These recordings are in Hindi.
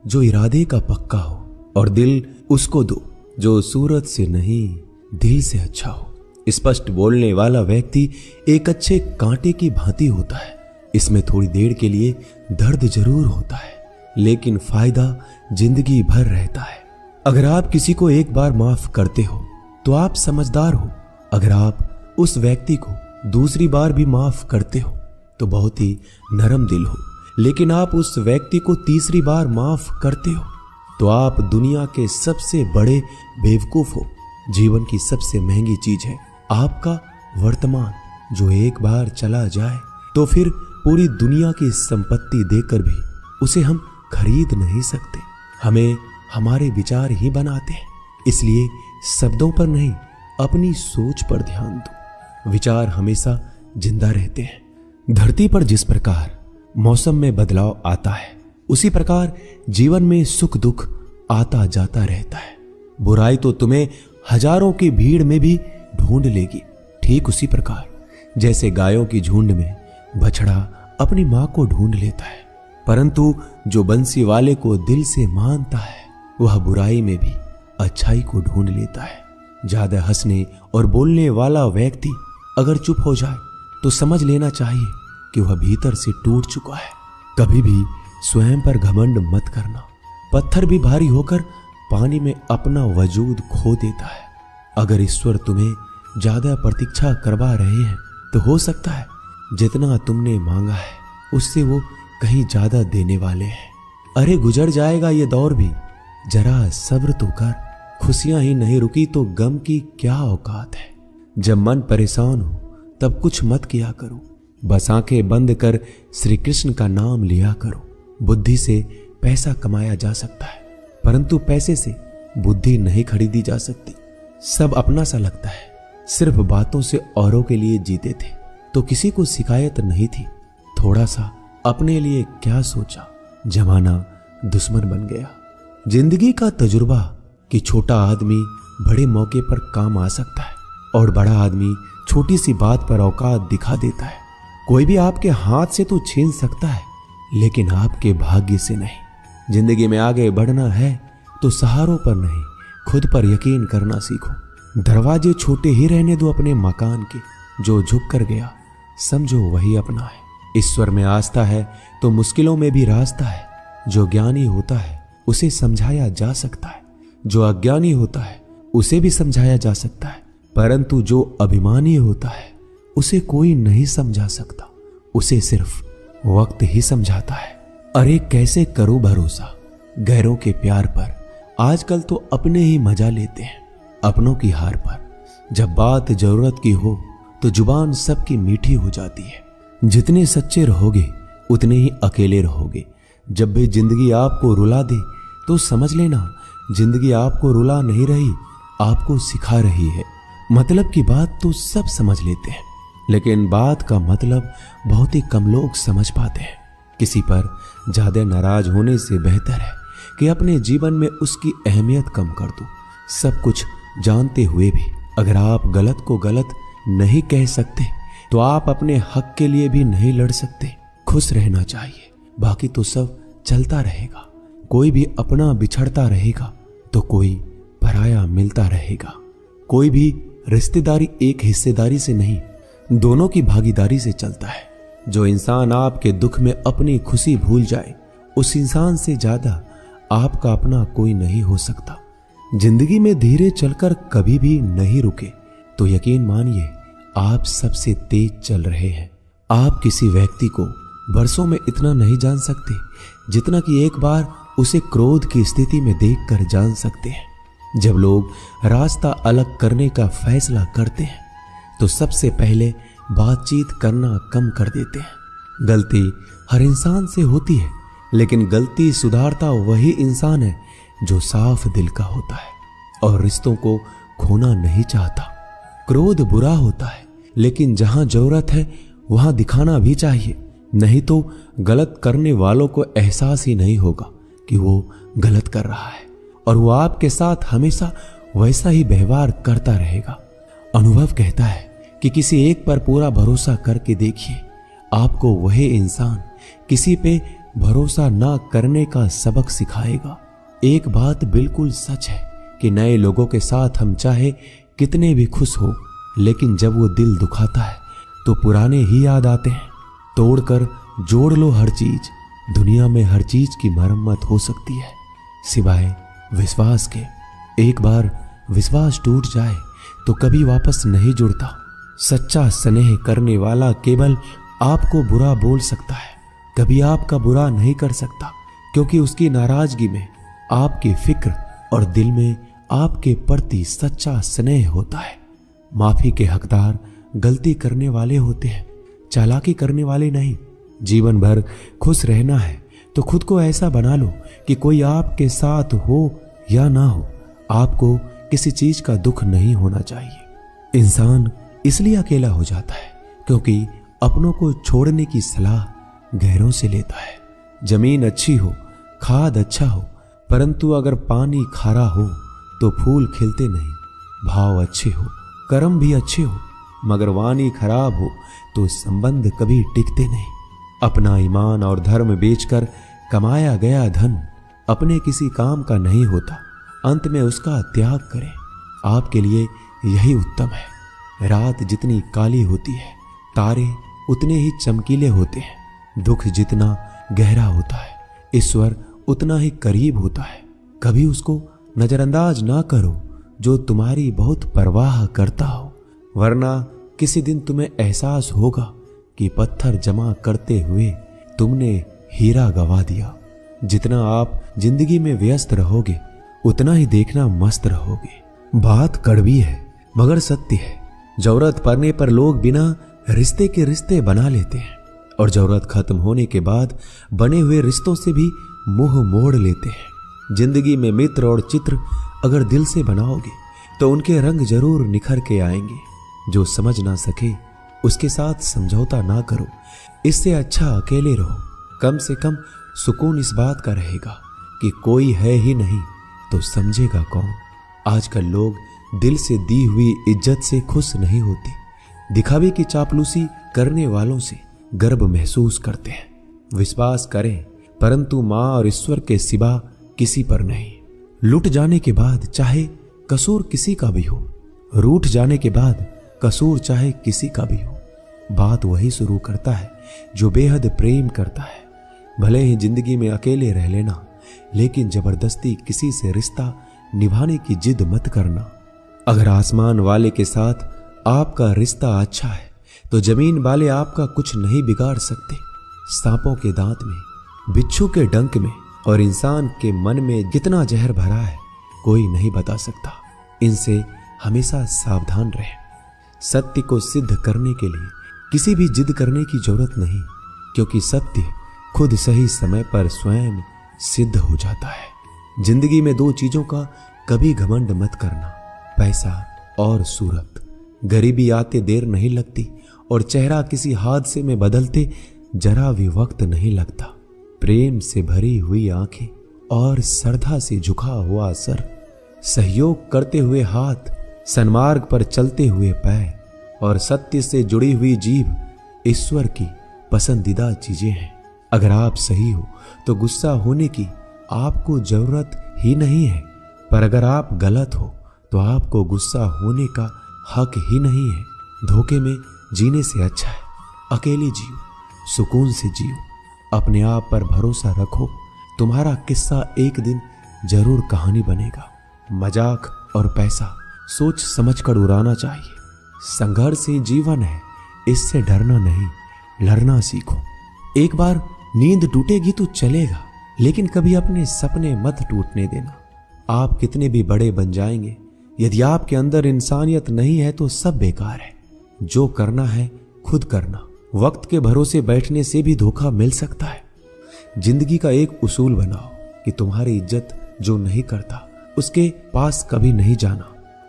जो इरादे का पक्का हो, और दिल उसको दो जो सूरत से नहीं दिल से अच्छा हो। स्पष्ट बोलने वाला व्यक्ति एक अच्छे कांटे की भांति होता है। इसमें थोड़ी देर के लिए दर्द जरूर होता है, लेकिन फायदा जिंदगी भर रहता है। अगर आप किसी को एक बार माफ करते हो तो आप समझदार हो। अगर आप उस व्यक्ति को दूसरी बार भी माफ करते हो तो बहुत ही नरम दिल हो। लेकिन आप उस व्यक्ति को तीसरी बार माफ करते हो तो आप दुनिया के सबसे बड़े बेवकूफ हो। जीवन की सबसे महंगी चीज है आपका वर्तमान, जो एक बार चला जाए तो फिर पूरी दुनिया की संपत्ति देकर भी उसे हम खरीद नहीं सकते। हमें हमारे विचार ही बनाते हैं, इसलिए शब्दों पर नहीं अपनी सोच पर ध्यान दो। विचार हमेशा जिंदा रहते हैं। धरती पर जिस प्रकार मौसम में बदलाव आता है, उसी प्रकार जीवन में सुख दुख आता जाता रहता है। बुराई तो तुम्हें हजारों की भीड़ में भी ढूंढ लेगी, ठीक उसी प्रकार जैसे गायों की झुंड में बछड़ा अपनी मां को ढूंढ लेता है। परंतु जो बंसी वाले को दिल से मानता है, वह बुराई में भी अच्छाई को ढूंढ लेता है। ज्यादा हंसने और बोलने वाला व्यक्ति अगर चुप हो जाए तो समझ लेना चाहिए कि वह भीतर से टूट चुका है। कभी भी स्वयं पर घमंड मत करना। पत्थर भी भारी होकर पानी में अपना वजूद खो देता है। अगर ईश्वर तुम्हें ज्यादा प्रतीक्षा करवा रहे हैं तो हो सकता है जितना तुमने मांगा है उससे वो कहीं ज्यादा देने वाले हैं। अरे गुजर जाएगा ये दौर भी, जरा सब्र तो कर। खुशियां ही नहीं रुकी तो गम की क्या औकात है। जब मन परेशान हो तब कुछ मत किया करो, बस आंखें बंद कर श्री कृष्ण का नाम लिया करो। बुद्धि से पैसा कमाया जा सकता है, परंतु पैसे से बुद्धि नहीं खरीदी जा सकती। सब अपना सा लगता है। सिर्फ बातों से औरों के लिए जीते थे तो किसी को शिकायत नहीं थी। थोड़ा सा अपने लिए क्या सोचा, जमाना दुश्मन बन गया। जिंदगी का तजुर्बा कि छोटा आदमी बड़े मौके पर काम आ सकता है और बड़ा आदमी छोटी सी बात पर औकात दिखा देता है। कोई भी आपके हाथ से तो छीन सकता है, लेकिन आपके भाग्य से नहीं। जिंदगी में आगे बढ़ना है तो सहारों पर नहीं, खुद पर यकीन करना सीखो। दरवाजे छोटे ही रहने दो अपने मकान के। जो झुक कर गया समझो वही अपना है। ईश्वर में आस्था है तो मुश्किलों में भी रास्ता है। जो ज्ञानी होता है उसे समझाया जा सकता है, जो अज्ञानी होता है उसे भी समझाया जा सकता है, परंतु जो अभिमानी होता है उसे कोई नहीं समझा सकता। उसे सिर्फ वक्त ही समझाता है। अरे कैसे करो भरोसा गैरों के प्यार पर। आजकल तो अपने ही मजा लेते हैं अपनों की हार पर। जब बात जरूरत की हो तो जुबान सबकी मीठी हो जाती है। जितने सच्चे रहोगे उतने ही अकेले रहोगे। जब भी जिंदगी आपको रुला दे तो समझ लेना जिंदगी आपको रुला नहीं रही, आपको सिखा रही है। मतलब की बात तो सब समझ लेते हैं, लेकिन बात का मतलब बहुत ही कम लोग समझ पाते हैं। किसी पर ज्यादा नाराज होने से बेहतर है कि अपने जीवन में उसकी अहमियत कम कर दो। सब कुछ जानते हुए भी अगर आप गलत को गलत नहीं कह सकते तो आप अपने हक के लिए भी नहीं लड़ सकते। खुश रहना चाहिए, बाकी तो सब चलता रहेगा। कोई भी अपना बिछड़ता रहेगा तो कोई पराया मिलता रहेगा। कोई भी रिश्तेदारी एक हिस्सेदारी से नहीं, दोनों की भागीदारी से चलता है। जो इंसान आपके दुख में अपनी खुशी भूल जाए, उस इंसान से ज्यादा आपका अपना कोई नहीं हो सकता। जिंदगी में धीरे चलकर कभी भी नहीं रुके तो यकीन मानिए आप सबसे तेज चल रहे हैं। आप किसी व्यक्ति को बरसों में इतना नहीं जान सकते जितना कि एक बार उसे क्रोध की स्थिति में देखकर जान सकते हैं। जब लोग रास्ता अलग करने का फैसला करते हैं तो सबसे पहले बातचीत करना कम कर देते हैं। गलती हर इंसान से होती है, लेकिन गलती सुधारता वही इंसान है जो साफ दिल का होता है और रिश्तों को खोना नहीं चाहता। क्रोध बुरा होता है, लेकिन जहां जरूरत है वहां दिखाना भी चाहिए, नहीं तो गलत करने वालों को एहसास ही नहीं होगा कि वो गलत कर रहा है और वो आपके साथ हमेशा वैसा ही व्यवहार करता रहेगा। अनुभव कहता है कि किसी एक पर पूरा भरोसा करके देखिए, आपको वही इंसान किसी पे भरोसा ना करने का सबक सिखाएगा। एक बात बिल्कुल सच है कि नए लोगों के साथ हम चाहे कितने भी खुश हो, लेकिन जब वो दिल दुखाता है तो पुराने ही याद आते हैं। तोड़कर जोड़ लो हर चीज, दुनिया में हर चीज की मरम्मत हो सकती है सिवाय विश्वास के। एक बार विश्वास टूट जाए तो कभी वापस नहीं जुड़ता। सच्चा स्नेह करने वाला केवल आपको बुरा बोल सकता है, कभी आपका बुरा नहीं कर सकता, क्योंकि उसकी नाराजगी में आपकी फिक्र और दिल में आपके प्रति सच्चा स्नेह होता है। माफी के हकदार गलती करने वाले होते हैं, चालाकी करने वाले नहीं। जीवन भर खुश रहना है तो खुद को ऐसा बना लो कि कोई आपके साथ हो या ना हो, आपको किसी चीज का दुख नहीं होना चाहिए। इंसान इसलिए अकेला हो जाता है क्योंकि अपनों को छोड़ने की सलाह गैरों से लेता है। जमीन अच्छी हो, खाद अच्छा हो, परंतु अगर पानी खारा हो तो फूल खिलते नहीं। भाव अच्छे हो, कर्म भी अच्छे हो, मगर वाणी खराब हो तो संबंध कभी टिकते नहीं। अपना ईमान और धर्म बेचकर कमाया गया धन अपने किसी काम का नहीं होता, अंत में उसका त्याग करें। आपके लिए यही उत्तम है। रात जितनी काली होती है, तारे उतने ही चमकीले होते हैं। दुख जितना गहरा होता है, ईश्वर उतना ही करीब होता है। कभी उसको नजरअंदाज ना करो जो तुम्हारी बहुत परवाह करता हो, वरना किसी दिन तुम्हें एहसास होगा कि पत्थर जमा करते हुए तुमने हीरा गवा दिया। जितना आप जिंदगी में व्यस्त रहोगे उतना ही देखना मस्त रहोगे। बात कड़वी है मगर सत्य है। जरूरत पड़ने पर लोग बिना रिश्ते के रिश्ते बना लेते हैं और जरूरत खत्म होने के बाद बने हुए रिश्तों से भी मुंह मोड़ लेते हैं। जिंदगी में मित्र और चित्र अगर दिल से बनाओगे तो उनके रंग जरूर निखर के आएंगे। जो समझ ना सके उसके साथ समझौता ना करो, इससे अच्छा अकेले रहो। कम से कम सुकून इस बात का रहेगा कि कोई है ही नहीं तो समझेगा कौन। आजकल लोग दिल से दी हुई इज्जत से खुश नहीं होते, दिखावे की चापलूसी करने वालों से गर्व महसूस करते हैं। विश्वास करें परंतु मां और ईश्वर के सिवा किसी पर नहीं। लुट जाने के बाद चाहे कसूर किसी का भी हो, रूठ जाने के बाद कसूर चाहे किसी का भी हो, बात वही शुरू करता है जो बेहद प्रेम करता है। भले ही जिंदगी में अकेले रह लेना, लेकिन जबरदस्ती किसी से रिश्ता निभाने की जिद मत करना। अगर आसमान वाले के साथ आपका रिश्ता अच्छा है तो जमीन वाले आपका कुछ नहीं बिगाड़ सकते। सांपों के दांत में, बिच्छू के डंक में और इंसान के मन में जितना जहर भरा है कोई नहीं बता सकता। इनसे हमेशा सावधान रहें। सत्य को सिद्ध करने के लिए किसी भी जिद करने की जरूरत नहीं, क्योंकि सत्य खुद सही समय पर स्वयं सिद्ध हो जाता है। जिंदगी में दो चीजों का कभी घमंड मत करना, पैसा और सूरत। गरीबी आते देर नहीं लगती और चेहरा किसी हादसे में बदलते जरा भी वक्त नहीं लगता। प्रेम से भरी हुई आंखें और श्रद्धा से झुका हुआ सर, सहयोग करते हुए हाथ, सन्मार्ग पर चलते हुए पैर और सत्य से जुड़ी हुई जीभ ईश्वर की पसंदीदा चीजें हैं। अगर आप सही हो तो गुस्सा होने की आपको जरूरत ही नहीं है, पर अगर आप गलत हो तो आपको गुस्सा होने का हक ही नहीं है। धोखे में जीने से अच्छा है अकेले जियो, सुकून से जियो, अपने आप पर भरोसा रखो। तुम्हारा किस्सा एक दिन जरूर कहानी बनेगा। मजाक और पैसा सोच समझकर उड़ाना चाहिए। संघर्ष ही जीवन है, इससे डरना नहीं, लड़ना सीखो। एक बार नींद टूटेगी तो चलेगा, लेकिन कभी अपने सपने मत टूटने देना। आप कितने भी बड़े बन जाएंगे, यदि आपके अंदर इंसानियत नहीं है तो सब बेकार है। जो करना है खुद करना। वक्त के भरोसे बैठने से भी धोखा मिल सकता है। जिंदगी का एक उसूल बनाओ कि तुम्हारी इज्जत जो नहीं करता उसके पास कभी नहीं जाना,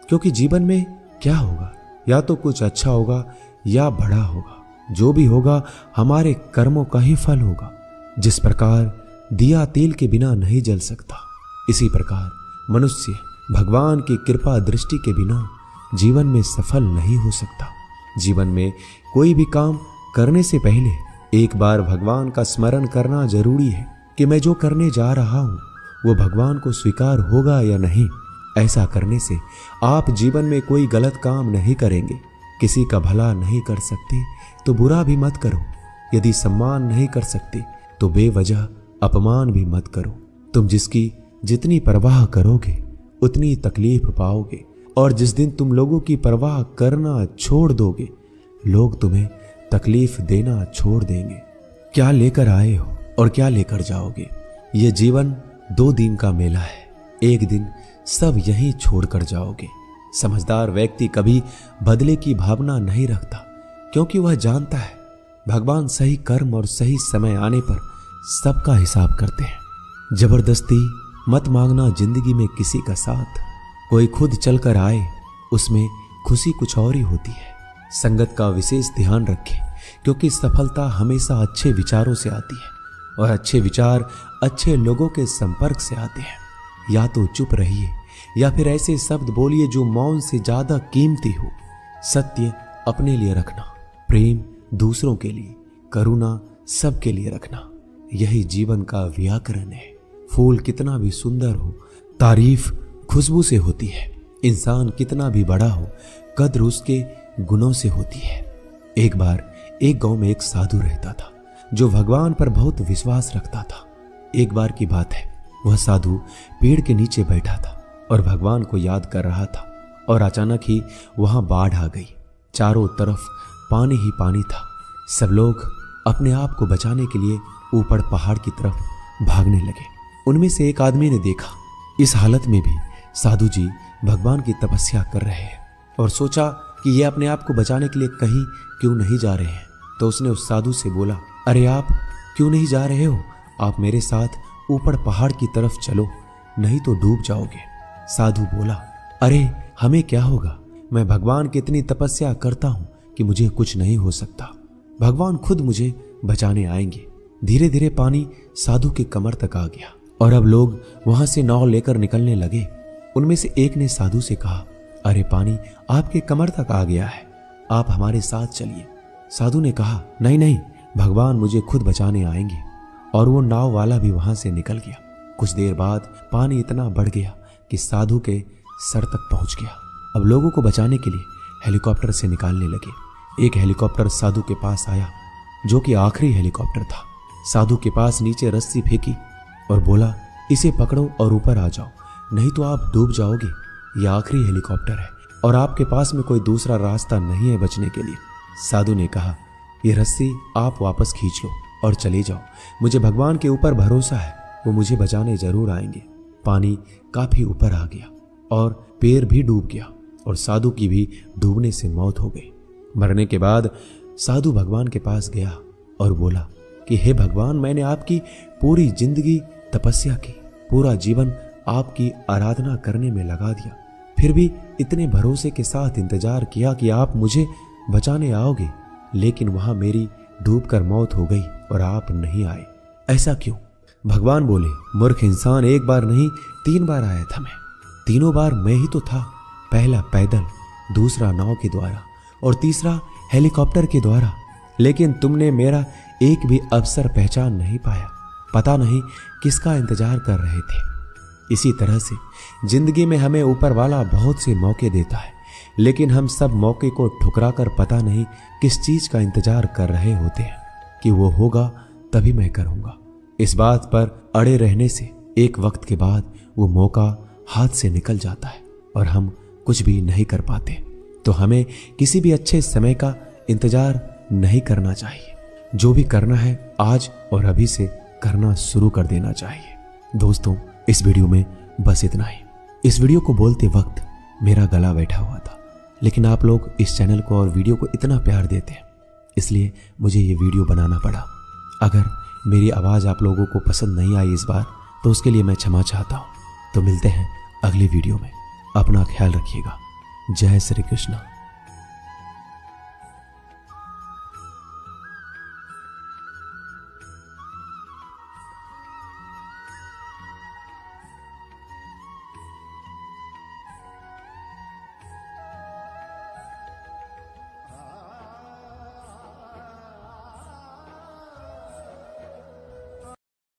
क्योंकि जीवन में क्या होगा, या तो कुछ अच्छा होगा या बड़ा होगा। जो भी होगा हमारे कर्मों का ही फल होगा। जिस प्रकार दिया तेल के बिना नहीं जल सकता, इसी प्रकार मनुष्य भगवान की कृपा दृष्टि के बिना जीवन में सफल नहीं हो सकता। जीवन में कोई भी काम करने से पहले एक बार भगवान का स्मरण करना जरूरी है कि मैं जो करने जा रहा हूं वो भगवान को स्वीकार होगा या नहीं। ऐसा करने से आप जीवन में कोई गलत काम नहीं करेंगे। किसी का भला नहीं कर सकते तो बुरा भी मत करो। यदि सम्मान नहीं कर सकते तो बेवजह अपमान भी मत करो। तुम जिसकी जितनी परवाह करोगे उतनी तकलीफ पाओगे, और जिस दिन तुम लोगों की परवाह करना छोड़ दोगे लोग तुम्हें तकलीफ देना छोड़ देंगे। क्या लेकर आए हो और क्या लेकर जाओगे? ये जीवन 2 दिन का मेला है। एक दिन सब यहीं छोड़कर जाओगे। समझदार व्यक्ति कभी बदले की भावना नहीं रखता, क्योंकि वह जानता है भगवान सही कर्म और सही समय आने पर सबका हिसाब करते हैं। जबरदस्ती मत मांगना जिंदगी में किसी का साथ। कोई खुद चलकर आए उसमें खुशी कुछ और ही होती है। संगत का विशेष ध्यान रखें, क्योंकि सफलता हमेशा अच्छे विचारों से आती है और अच्छे विचार अच्छे लोगों के संपर्क से आते हैं। या तो चुप रहिए या फिर ऐसे शब्द बोलिए जो मौन से ज्यादा कीमती हो। सत्य अपने लिए रखना, प्रेम दूसरों के लिए, करुणा सबके लिए रखना, यही जीवन का व्याकरण है। फूल कितना भी सुंदर हो, तारीफ खुशबू से होती है। इंसान कितना भी बड़ा हो, कद्र उसके गुणों से होती है। एक बार एक गांव में एक साधु रहता था जो भगवान पर बहुत विश्वास रखता था। एक बार की बात है, वह साधु पेड़ के नीचे बैठा था और भगवान को याद कर रहा था, और अचानक ही वहां बाढ़ आ गई। चारों तरफ पानी ही पानी था। सब लोग अपने आप को बचाने के लिए ऊपर पहाड़ की तरफ भागने लगे। उनमें से एक आदमी ने देखा इस हालत में भी साधु जी भगवान की तपस्या कर रहे हैं, और सोचा कि ये अपने आप को बचाने के लिए कहीं क्यों नहीं जा रहे हैं। तो उसने उस साधु से बोला, अरे आप क्यों नहीं जा रहे हो? आप मेरे साथ ऊपर पहाड़ की तरफ चलो, नहीं तो डूब जाओगे। साधु बोला, अरे हमें क्या होगा? मैं भगवान की इतनी तपस्या करता हूं कि मुझे कुछ नहीं हो सकता। भगवान खुद मुझे बचाने आएंगे। धीरे धीरे पानी साधु के कमर तक आ गया और अब लोग वहां से नाव लेकर निकलने लगे। उनमें से एक ने साधु से कहा, अरे पानी आपके कमर तक आ गया है, आप हमारे साथ चलिए। साधु ने कहा, नहीं नहीं, भगवान मुझे खुद बचाने आएंगे। और वो नाव वाला भी वहां से निकल गया। कुछ देर बाद पानी इतना बढ़ गया कि साधु के सर तक पहुंच गया। अब लोगों को बचाने के लिए हेलीकॉप्टर से निकालने लगे। एक हेलीकॉप्टर साधु के पास आया, जो कि आखिरी हेलीकॉप्टर था। साधु के पास नीचे रस्सी फेंकी और बोला, इसे पकड़ो और ऊपर आ जाओ, नहीं तो आप डूब जाओगे। यह आखिरी हेलीकॉप्टर है और आपके पास में कोई दूसरा रास्ता नहीं है बचने के लिए। साधु ने कहा, ये रस्सी आप वापस खींच लो और चले जाओ। मुझे भगवान के ऊपर भरोसा है, वो मुझे बचाने जरूर आएंगे। पानी काफी ऊपर आ गया और पैर भी डूब गया और साधु की भी डूबने से मौत हो गई। मरने के बाद साधु भगवान के पास गया और बोला कि हे भगवान, मैंने आपकी पूरी जिंदगी तपस्या की, पूरा जीवन आपकी आराधना करने में लगा दिया, फिर भी इतने भरोसे के साथ इंतजार किया कि आप मुझे बचाने आओगे, लेकिन वहां मेरी डूबकर मौत हो गई और आप नहीं आए। ऐसा क्यों? भगवान बोले, मूर्ख इंसान, एक बार नहीं 3 बार आया था मैं। तीनों बार मैं ही तो था। पहला पैदल, दूसरा नाव के द्वारा और तीसरा हेलीकॉप्टर के द्वारा, लेकिन तुमने मेरा एक भी अवसर पहचान नहीं पाया। पता नहीं किसका इंतजार कर रहे थे। इसी तरह से जिंदगी में हमें ऊपर वाला बहुत से मौके देता है, लेकिन हम सब मौके को ठुकराकर पता नहीं किस चीज का इंतजार कर रहे होते हैं कि वो होगा तभी मैं करूंगा। इस बात पर अड़े रहने से एक वक्त के बाद वो मौका हाथ से निकल जाता है और हम कुछ भी नहीं कर पाते। तो हमें किसी भी अच्छे समय का इंतजार नहीं करना चाहिए। जो भी करना है आज और अभी से करना शुरू कर देना चाहिए। दोस्तों, इस वीडियो में बस इतना ही। इस वीडियो को बोलते वक्त मेरा गला बैठा हुआ था, लेकिन आप लोग इस चैनल को और वीडियो को इतना प्यार देते हैं, इसलिए मुझे ये वीडियो बनाना पड़ा। अगर मेरी आवाज़ आप लोगों को पसंद नहीं आई इस बार, तो उसके लिए मैं क्षमा चाहता हूँ। तो मिलते हैं अगली वीडियो में। अपना ख्याल रखिएगा। जय श्री कृष्ण।